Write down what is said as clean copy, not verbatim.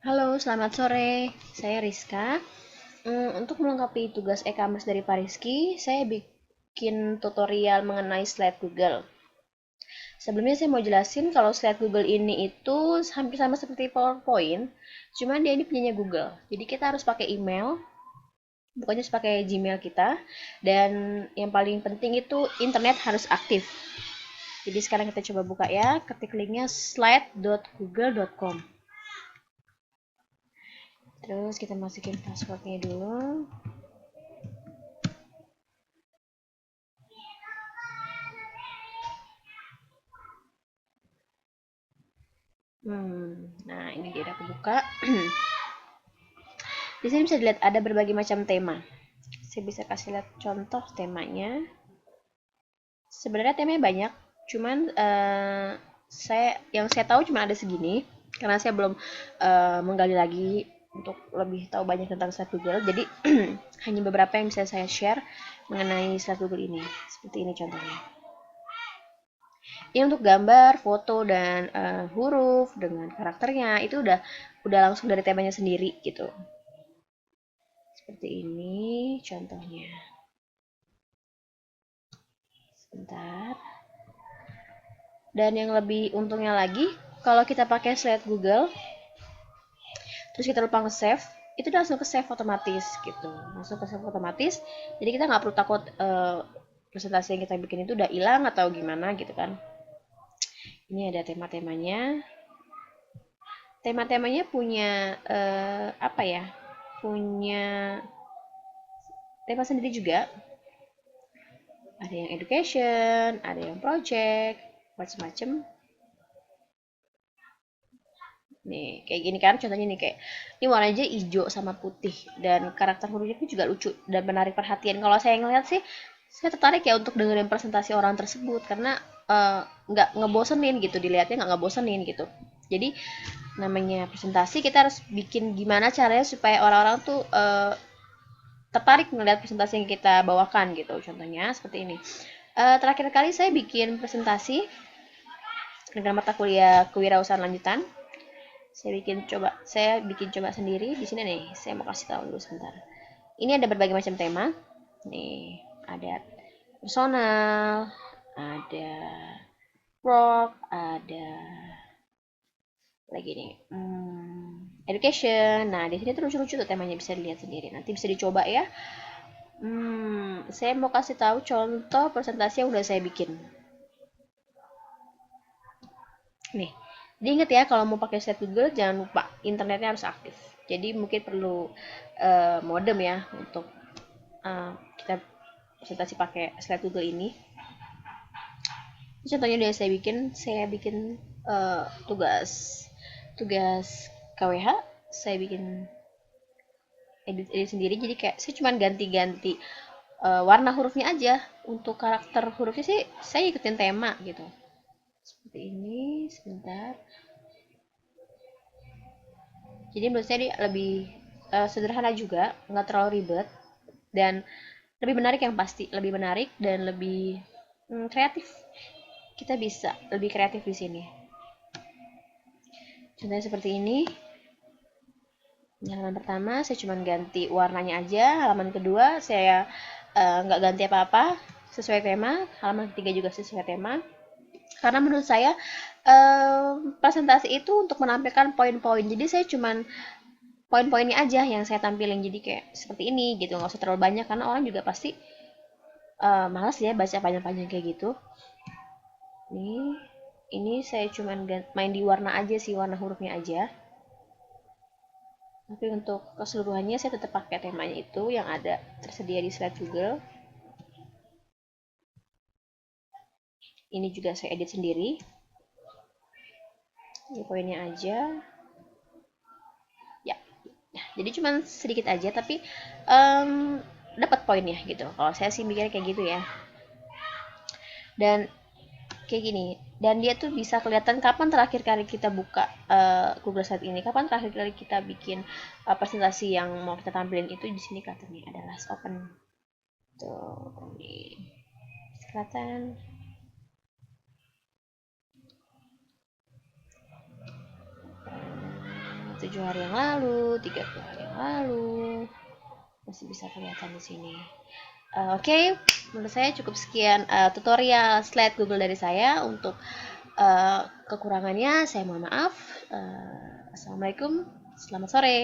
Halo, selamat sore. Saya Rizka. Untuk melengkapi tugas e-commerce dari Pak Rizky, saya bikin tutorial mengenai slide Google. Sebelumnya saya mau jelasin kalau slide Google ini itu hampir sama seperti PowerPoint, cuman dia ini punyanya Google. Jadi kita harus pakai email, bukannya harus pakai Gmail kita, dan yang paling penting itu internet harus aktif. Jadi sekarang kita coba buka ya, ketik linknya slide.google.com. Terus kita masukin passwordnya dulu. Nah ini dia udah kebuka. Di sini bisa dilihat ada berbagai macam tema. Saya bisa kasih lihat contoh temanya. Sebenarnya temanya banyak, cuman yang saya tahu cuma ada segini karena saya belum menggali lagi untuk lebih tahu banyak tentang slide Google. Jadi hanya beberapa yang bisa saya share mengenai slide Google ini. Seperti ini contohnya. Ini untuk gambar, foto dan huruf dengan karakternya itu udah langsung dari temanya sendiri gitu. Seperti ini contohnya. Sebentar. Dan yang lebih untungnya lagi, kalau kita pakai slide Google, terus kita lupa nge-save, itu langsung ke save otomatis gitu. Langsung ke save otomatis. Jadi kita nggak perlu takut presentasi yang kita bikin itu udah hilang atau gimana gitu kan. Ini ada tema-temanya. Tema-temanya punya apa ya? Punya tema sendiri juga. Ada yang education, ada yang project, macam-macam. Nih, kayak gini kan contohnya nih kayak ini warnanya hijau sama putih dan karakter hurufnya itu juga lucu dan menarik perhatian. Kalau saya ngeliat sih, saya tertarik ya untuk dengerin presentasi orang tersebut karena nggak ngebosenin gitu dilihatnya nggak ngebosenin gitu. Jadi namanya presentasi kita harus bikin gimana caranya supaya orang-orang tuh tertarik melihat presentasi yang kita bawakan gitu. Contohnya seperti ini. Terakhir kali saya bikin presentasi dengan mata kuliah kewirausahaan lanjutan. Saya bikin coba sendiri di sini nih. Saya mau kasih tahu dulu sebentar. Ini ada berbagai macam tema. Nih, ada personal, ada rock, ada lagi nih education. Nah, di sini tuh lucu-lucu tuh temanya bisa dilihat sendiri. Nanti bisa dicoba ya. Saya mau kasih tahu contoh presentasi yang udah saya bikin. Nih, diingat ya kalau mau pakai slide Google jangan lupa internetnya harus aktif. Jadi mungkin perlu modem ya untuk kita presentasi pakai slide Google ini. Ini contohnya udah saya bikin tugas tugas KWH, saya bikin edit sendiri. Jadi kayak saya cuma ganti-ganti warna hurufnya aja. Untuk karakter hurufnya sih saya ikutin tema gitu. Seperti ini, sebentar. Jadi menurut saya lebih sederhana juga, nggak terlalu ribet dan lebih menarik yang pasti, lebih menarik dan lebih kreatif. Kita bisa lebih kreatif di sini. Contohnya seperti ini. Halaman pertama saya cuma ganti warnanya aja, halaman kedua saya nggak ganti apa-apa sesuai tema, halaman ketiga juga sesuai tema. Karena menurut saya presentasi itu untuk menampilkan poin-poin. Jadi saya cuman poin-poinnya aja yang saya tampilin. Jadi kayak seperti ini gitu, nggak usah terlalu banyak karena orang juga pasti malas ya baca panjang-panjang kayak gitu. Ini saya cuman main di warna aja sih, warna hurufnya aja. Tapi untuk keseluruhannya saya tetap pakai temanya itu yang ada tersedia di slide Google. Ini juga saya edit sendiri. Ini poinnya aja. Ya, jadi cuma sedikit aja tapi dapat poinnya gitu. Kalau saya sih mikirnya kayak gitu ya. Dan kayak gini. Dan dia tuh bisa kelihatan kapan terakhir kali kita buka Google Slide ini, kapan terakhir kali kita bikin presentasi yang mau kita tampilin itu di sini katanya ada last open. Tuh, ini kelihatan. 7 hari yang lalu, 30 hari yang lalu. Masih bisa kelihatan di sini. Oke, menurut saya cukup sekian tutorial slide Google dari saya. Untuk kekurangannya saya mohon maaf. Assalamualaikum, selamat sore.